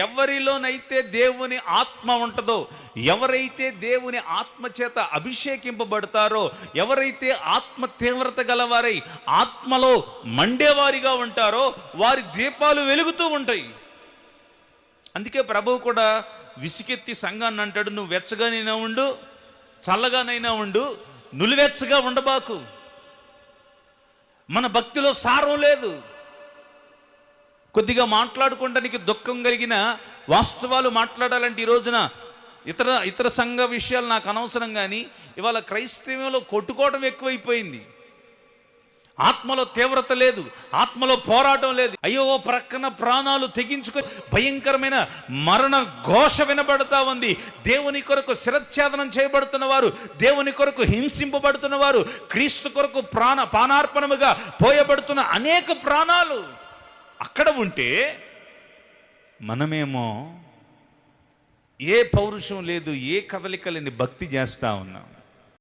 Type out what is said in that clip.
ఎవరిలోనైతే దేవుని ఆత్మ ఉంటుందో, ఎవరైతే దేవుని ఆత్మ చేత అభిషేకింపబడతారో, ఎవరైతే ఆత్మ తీవ్రత గలవారై ఆత్మలో మండేవారిగా ఉంటారో వారి దీపాలు వెలుగుతూ ఉంటాయి. అందుకే ప్రభువు కూడా విసికెత్తి సంఘాన్ని అంటాడు, నువ్వు వెచ్చగానైనా ఉండు, చల్లగానైనా ఉండు, నులివెచ్చగా ఉండబాకు. మన భక్తిలో సారం లేదు. కొద్దిగా మాట్లాడుకోవడానికి దుఃఖం కలిగిన వాస్తవాలు మాట్లాడాలంటే ఈ రోజున ఇతర సంఘ విషయాలు నాకు అనవసరం, కానీ ఇవాళ క్రైస్తవ్యంలో కొట్టుకోవడం ఎక్కువైపోయింది. ఆత్మలో తీవ్రత లేదు, ఆత్మలో పోరాటం లేదు. అయ్యో ప్రక్కన ప్రాణాలు తెగించుకొని భయంకరమైన మరణ ఘోష వినబడతా ఉంది. దేవుని కొరకు శిరచ్ఛేదనం చేయబడుతున్న వారు, దేవుని కొరకు హింసింపబడుతున్న వారు, క్రీస్తు కొరకు పానార్పణముగా పోయబడుతున్న అనేక ప్రాణాలు అక్కడ ఉంటే మనమేమో ఏ పౌరుషం లేదు, ఏ కదలిక లేని భక్తి చేస్తూ ఉన్నాం.